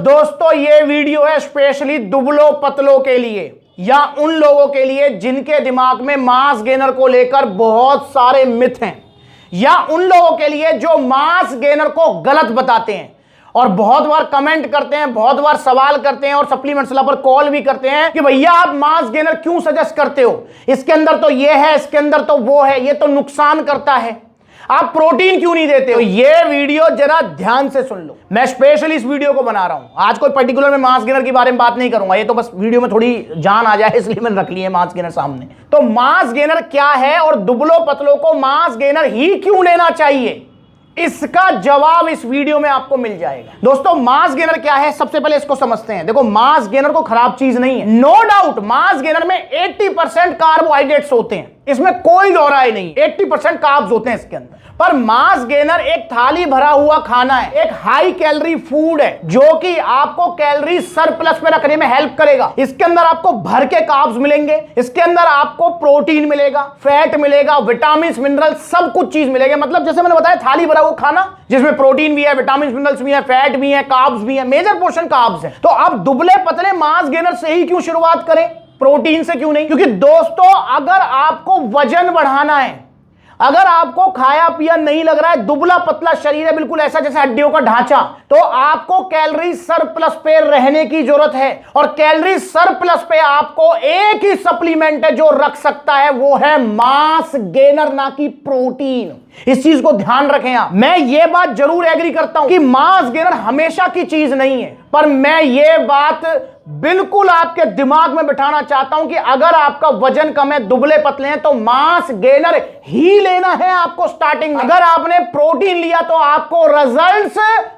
दोस्तों ये वीडियो है स्पेशली दुबलों पतलों के लिए या उन लोगों के लिए जिनके दिमाग में मास गेनर को लेकर बहुत सारे मिथ हैं, या उन लोगों के लिए जो मास गेनर को गलत बताते हैं और बहुत बार कमेंट करते हैं, बहुत बार सवाल करते हैं और सप्लीमेंट्स पर कॉल भी करते हैं कि भैया आप मास गेनर क्यों सजेस्ट करते हो, इसके अंदर तो ये है, इसके अंदर तो वो है, ये तो नुकसान करता है, आप प्रोटीन क्यों नहीं देते हो। ये वीडियो जरा ध्यान से सुन लो। मैं स्पेशली इस वीडियो को बना रहा हूं, आज कोई पर्टिकुलर में मास गेनर के बारे में बात नहीं करूंगा, ये तो बस वीडियो में थोड़ी जान आ जाए इसलिए मैंने रख ली है मास गेनर सामने। तो मास गेनर क्या है और दुबलों पतलों को मास गेनर ही क्यों लेना चाहिए, इसका जवाब इस वीडियो में आपको मिल जाएगा। दोस्तों मास गेनर क्या है, सबसे पहले इसको समझते हैं। देखो मास गेनर को खराब चीज नहीं है, नो डाउट मास गेनर में 80% कार्बोहाइड्रेट्स होते हैं, इसमें कोई दो राय नहीं, 80% कार्ब्स होते हैं इसके अंदर। पर मास गेनर एक थाली भरा हुआ खाना है, एक हाई कैलोरी फूड है जो कि आपको कैलोरी सरप्लस में रखने में हेल्प करेगा। इसके अंदर आपको भर के कार्ब्स मिलेंगे, इसके अंदर आपको प्रोटीन मिलेगा, फैट मिलेगा, विटामिन मिनरल सब कुछ चीज मिलेगा। मतलब जैसे मैंने बताया थाली भरा हुआ खाना जिसमें प्रोटीन भी है, विटामिन मिनरल्स भी है, फैट भी है, कार्ब्स भी है, मेजर पोर्शन कार्ब्स है। तो अब दुबले पतले मास गेनर से ही क्यों शुरुआत करें, प्रोटीन से क्यों नहीं? क्योंकि दोस्तों अगर आपको वजन बढ़ाना है, अगर आपको खाया पिया नहीं लग रहा है, दुबला पतला शरीर है बिल्कुल ऐसा जैसे हड्डियों का ढांचा, तो आपको कैलोरी सरप्लस पे रहने की जरूरत है। और कैलोरी सरप्लस पे आपको एक ही सप्लीमेंट है जो रख सकता है, वो है मास गेनर, ना कि प्रोटीन। इस चीज को ध्यान रखें आप। मैं ये बात जरूर एग्री करता हूं कि मास गेनर हमेशा की चीज नहीं है, पर मैं ये बात बिल्कुल आपके दिमाग में बिठाना चाहता हूं कि अगर आपका वजन कम है, दुबले पतले हैं, तो मास गेनर ही लेना है आपको स्टार्टिंग में। अगर आपने प्रोटीन लिया तो आपको रिजल्ट्स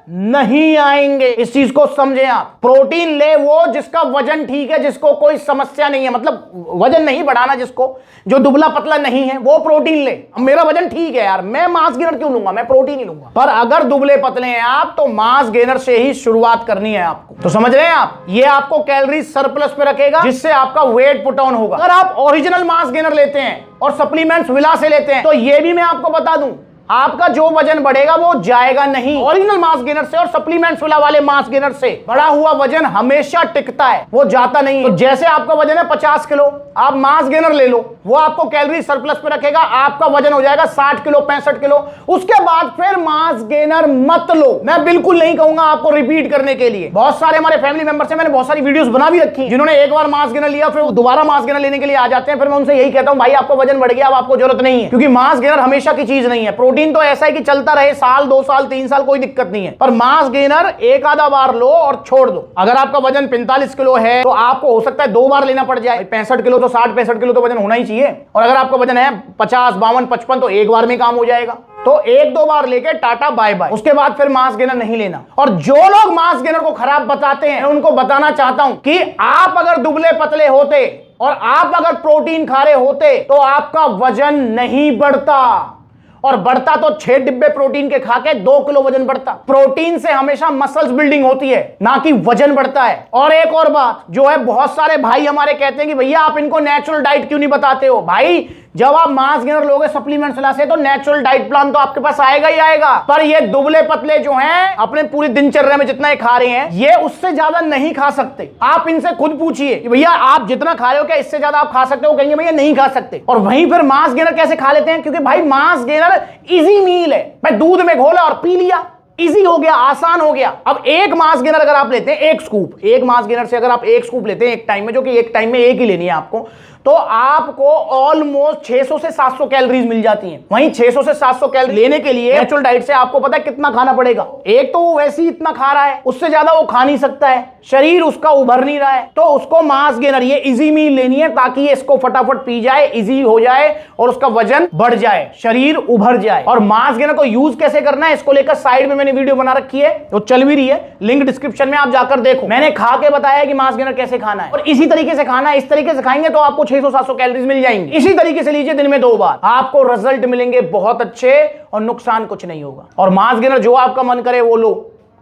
नहीं आएंगे, इस चीज को समझें आप। प्रोटीन ले वो जिसका वजन ठीक है, जिसको कोई समस्या नहीं है, मतलब वजन नहीं बढ़ाना जिसको, जो दुबला पतला नहीं है वो प्रोटीन ले। मेरा वजन ठीक है यार, मैं मास गेनर क्यों लूंगा, मैं प्रोटीन ही लूंगा। पर अगर दुबले पतले हैं आप तो मास गेनर से ही शुरुआत करनी है आपको। तो समझ रहे हैं आप, ये आपको कैलोरी सरप्लस पे रखेगा जिससे आपका वेट पुट ऑन होगा। अगर आप ओरिजिनल मास गेनर लेते हैं और सप्लीमेंट्स विला से लेते हैं तो ये भी मैं आपको बता दूं, आपका जो वजन बढ़ेगा वो जाएगा नहीं। ओरिजिनल मास गेनर से और सप्लीमेंट्स विला वाले मास गेनर से बढ़ा हुआ वजन हमेशा टिकता है, वो जाता नहीं। तो जैसे आपका वजन है 50 किलो, आप मास गेनर ले लो, वो आपको कैलोरी सरप्लस पे रखेगा, आपका वजन हो जाएगा 60 किलो 65 किलो। उसके बाद फिर मास गेनर मत लो। मैं बिल्कुल नहीं कहूंगा आपको रिपीट करने के लिए, बहुत सारे हमारे फैमिली मेंबर से मैंने बहुत सारी वीडियोस बना भी रखी जिन्होंने एक बार मास गेनर लिया फिर दोबारा मास गेनर लेने के लिए आ जाते हैं। फिर मैं उनसे यही कहता हूं भाई आपका वजन बढ़ गया, अब आपको जरूरत नहीं है, क्योंकि मास गेनर हमेशा की चीज नहीं है। प्रोटीन तो ऐसा है कि चलता रहे, साल 2 साल 3 साल कोई दिक्कत नहीं है, पर मास गेनर एक आधा बार लो और छोड़ दो। अगर आपका वजन 45 किलो है तो आपको हो सकता है 2 बार लेना पड़ जाए, 65 किलो तो 60-65 किलो तो वजन होना ही चाहिए। और अगर आपका वजन है 50 52 55 तो एक बार में काम हो जाएगा। तो 1-2 बार लेके टाटा बाय बाय, उसके बाद फिर मास गेनर नहीं लेना। और जो लोग मास गेनर को खराब बताते हैं उनको बताना चाहता हूं कि आप अगर दुबले पतले होते और आप अगर प्रोटीन खा रहे होते तो आपका वजन नहीं बढ़ता, और बढ़ता तो 6 डिब्बे प्रोटीन के खा के 2 किलो वजन बढ़ता। प्रोटीन से हमेशा मसल्स बिल्डिंग होती है, ना कि वजन बढ़ता है। और एक और बात जो है, बहुत सारे भाई हमारे कहते हैं कि भैया आप इनको नेचुरल डाइट क्यों नहीं बताते हो। भाई जब आप मास गेनर लोगे सप्लीमेंट्स से तो नेचुरल डाइट प्लान तो आपके पास आएगा ही आएगा, पर ये दुबले पतले जो हैं अपने पूरी दिनचर्या में जितना ये खा रहे हैं ये उससे ज्यादा नहीं खा सकते। आप इनसे खुद पूछिए कि भैया आप जितना खा रहे हो क्या इससे ज्यादा आप खा सकते हो, कहेंगे भैया नहीं खा सकते। और वहीं फिर मास गेनर कैसे खा लेते हैं, क्योंकि भाई मास गेनर इजी मील है, भाई दूध में घोला और पी लिया, इजी हो गया, आसान हो गया। अब एक मास गेनर अगर आप लेते हैं, एक स्कूप, एक मास गेनर से अगर आप एक स्कूप लेते हैं एक टाइम में, जो कि एक टाइम में एक ही लेनी है आपको, तो आपको ऑलमोस्ट 600 से 700 कैलोरीज मिल जाती हैं। वहीं 600 से 700 कैलोरी लेने के लिए नेचुरल डाइट से आपको पता है कितना खाना पड़ेगा। एक तो वो वैसे ही इतना खा रहा है, उससे ज्यादा वो खा नहीं सकता है, शरीर उसका उभर नहीं रहा है, तो उसको मास गेनर ये इजी मील लेनी है ताकि ये इसको फटाफट पी जाए, इजी हो जाए और उसका वजन बढ़ जाए, शरीर उभर जाए। और मास गेनर को यूज कैसे करना है इसको लेकर साइड में मैंने वीडियो बना रखी है, वो चल भी रही है, लिंक डिस्क्रिप्शन में आप जाकर देखो। मैंने खा के बताया कि मास गेनर कैसे खाना है, और इसी तरीके से खाना है। इस तरीके से खाएंगे तो आपको 600-700 कैलोरीज मिल जाएंगी। इसी तरीके से लीजिए दिन में 2 बार, आपको रिजल्ट मिलेंगे बहुत अच्छे और नुकसान कुछ नहीं होगा। और मास गेनर जो आपका मन करे वो लो,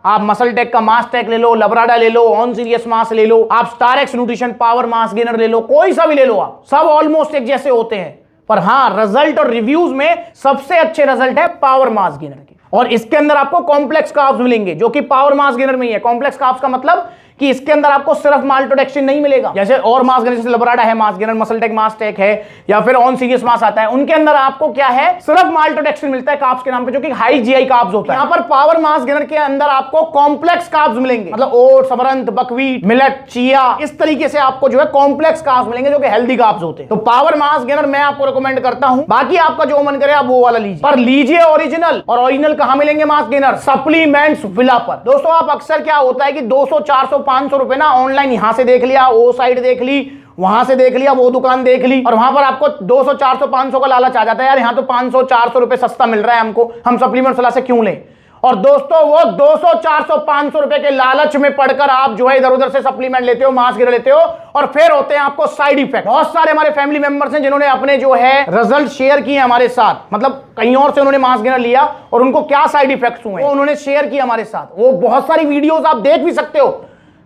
आप मसल टेक का मास टेक ले लो, लबराडा ले लो, ऑन सीरियस मास ले लो, आप star x nutrition power mass gainer ले लो, कोई सा भी ले लो, आप सब ऑलमोस्ट एक जैसे होते हैं। पर हां रिजल्ट और रिव्यूज में सबसे अच्छे रिजल्ट है पावर मास गेनर के। और इसके अंदर आपको कॉम्प्लेक्स कार्ब्स मिलेंगे जो कि पावर मास गेनर में ही है। कॉम्प्लेक्स कार्ब्स का मतलब कि इसके अंदर आपको सिर्फ माल्टोडेक्सिन नहीं मिलेगा, जैसे और मास गेनर जैसे लबराडा है मास गेनर, मसलटेक मास टेक है, या फिर ऑन सीरियस मास आता है, उनके अंदर आपको क्या है, सिर्फ माल्टोडेक्सिन मिलता है कार्ब्स के नाम पे, जो कि हाई जीआई कार्ब्स होता है। यहां पर पावर मास गेनर के अंदर आपको कॉम्प्लेक्स कार्ब्स मिलेंगे, मतलब oats, amaranth, buckwheat, millet, chia, इस तरीके से आपको जो है कॉम्प्लेक्स कार्ब्स मिलेंगे जो कि हेल्दी कार्ब्स होते हैं। तो पावर मास गेनर मैं आपको रिकमेंड करता हूं, बाकी आपका जो मन करे आप वो वाला लीजिए, पर लीजिए ओरिजिनल। और ओरिजिनल कहां मिलेंगे मास गेनर? सप्लीमेंट्स विला पर। दोस्तों आप अक्सर क्या होता है कि 200, 400, 500 रुपए ना ऑनलाइन यहां से देख लिया, वो साइड देख ली, वहां से देख लिया, वो दुकान देख ली, और वहां पर आपको 200, 400, 500 का लालच आ जाता है, यार यहां तो 500, 400 रुपए सस्ता मिल रहा है हमको, हम सप्लीमेंट्स वाला से क्यों लें। और दोस्तों वो 200, 400, 500 रुपए के लालच में पड़कर आप जो है इधर उधर से सप्लीमेंट लेते हो, मास गेनर लेते हो, और फिर होते हैं आपको साइड इफेक्ट। बहुत सारे हमारे फैमिली मेंबर्स हैं जिन्होंने अपने जो है रिजल्ट शेयर किए हमारे साथ, मतलब कहीं और से उन्होंने मास गेनर लिया और उनको क्या साइड इफेक्ट्स हुए वो उन्होंने शेयर किया हमारे साथ। वो बहुत सारी वीडियोस आप देख भी सकते हो,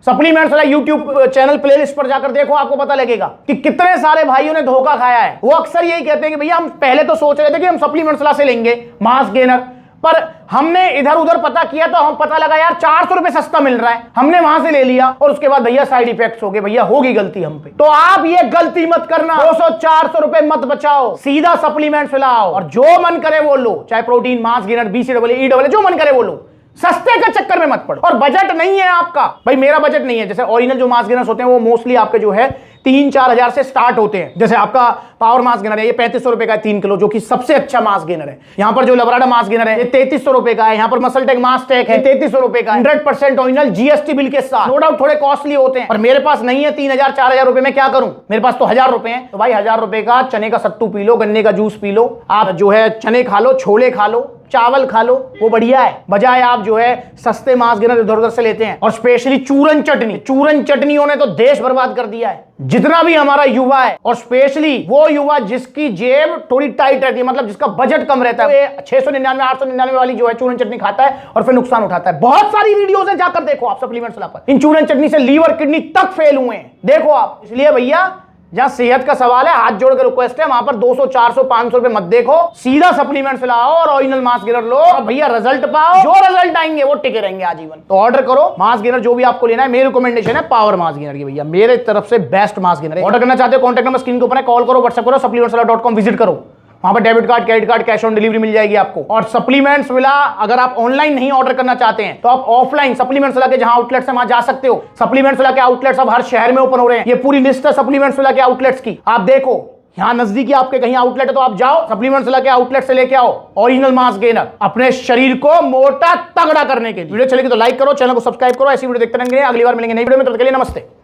सप्लीमेंट्स वाला यूट्यूब चैनल प्लेलिस्ट पर जाकर देखो, आपको पता लगेगा कि कितने सारे भाइयों ने धोखा खाया है। वो अक्सर यही कहते हैं कि भैया हम पहले तो सोच रहे थे कि हम सप्लीमेंट्स वाला से लेंगे मास गेनर, पर हमने इधर उधर पता किया तो हम पता लगा यार 400 रुपए सस्ता मिल रहा है, हमने वहां से ले लिया और उसके बाद भैया साइड इफेक्ट्स हो गए। भैया होगी गलती हम पे, तो आप ये गलती मत करना, 200, 400 रुपए मत बचाओ, सीधा सप्लीमेंट्स लाओ और जो मन करे वो लो, चाहे protein, mass gainer, BCAA, EAA, जो मन करे वो लो, सस्ते के चक्कर में मत पड़ो। और बजट नहीं है आपका, भाई मेरा बजट नहीं है, जैसे ओरिजिनल जो मास गेनर्स होते हैं वो मोस्टली आपके जो है 3-4 हजार से स्टार्ट होते हैं। जैसे आपका पावर मास गेनर है, ये 3500 रुपए का है 3 किलो, जो कि सबसे अच्छा मास गेनर है। यहां पर जो लबराडा मास गेनर है ये 3300 रुपए का है। यहां पर मसलटेक मास टेक है 3300 रुपए का, 100% ओरिजिनल GST बिल के साथ। नो डाउट थोड़े कॉस्टली होते हैं, और मेरे पास नहीं है 3000, 4000 रुपए में क्या करूं, मेरे पास तो 1000 रुपए हैं, तो भाई 1000 रुपए का चने का सत्तू पी लो, गन्ने का जूस पी लो, आप जो है चने खा लो, छोले खा लो, चावल खा लो, वो बढ़िया है, बजाय आप जो है सस्ते मास गेनर इधर उधर से लेते हैं। और स्पेशली चूरन चटनियों ने तो देश बर्बाद कर दिया है। जितना भी हमारा युवा है, और स्पेशली वो युवा जिसकी जेब थोड़ी टाइट रहती है, मतलब जिसका बजट कम रहता है, 699, 899 वाली जो है चूरन चटनी खाता है और फिर नुकसान उठाता है। बहुत सारी वीडियोस है, जाकर देखो आप सप्लीमेंट्स वाला पर, इन चूरन चटनी से लीवर किडनी तक फेल हुए हैं, देखो आप। इसलिए भैया जहां सेहत का सवाल है, हाथ जोड़ के रिक्वेस्ट है, वहां पर 200, 400, 500 रुपए मत देखो, सीधा सप्लीमेंट्स लाओ और ओरिजिनल मास गेनर लो, और भैया रिजल्ट पाओ, जो रिजल्ट आएंगे वो टिके रहेंगे आजीवन। तो ऑर्डर करो मास गेनर, जो भी आपको लेना है। मेरी रिकमेंडेशन है पावर मास गेनर की, भैया मेरे तरफ से बेस्ट मास गेनर है। ऑर्डर करना चाहते हो, कॉन्टैक्ट नंबर स्क्रीन के ऊपर है, कॉल करो, व्हाट्सएप करो, supplementswala.com विजिट करो, वहां पर debit card, credit card, cash on delivery मिल जाएगी आपको। और सप्लीमेंट्स विला अगर आप ऑनलाइन नहीं ऑर्डर करना चाहते हैं तो आप ऑफलाइन सप्लीमेंट्स विला के जहां आउटलेट्स है वहां जा सकते हो। सप्लीमेंट्स विला के आउटलेट्स अब हर शहर में ओपन हो रहे हैं, ये पूरी लिस्ट है सप्लीमेंट्स विला के आउटलेट्स की, आप देखो यहां नजदीकी आपके कहीं आउटलेट है तो आप जाओ, सप्लीमेंट्स विला के आउटलेट से लेके आओ ओरिजिनल मास गेनर, अपने शरीर को मोटा तगड़ा करने के लिए। वीडियो चलेगी तो लाइक करो, चैनल को सब्सक्राइब करो, ऐसी वीडियो देखते रहेंगे। अगली बार मिलेंगे नई वीडियो में, तब तक के लिए नमस्ते।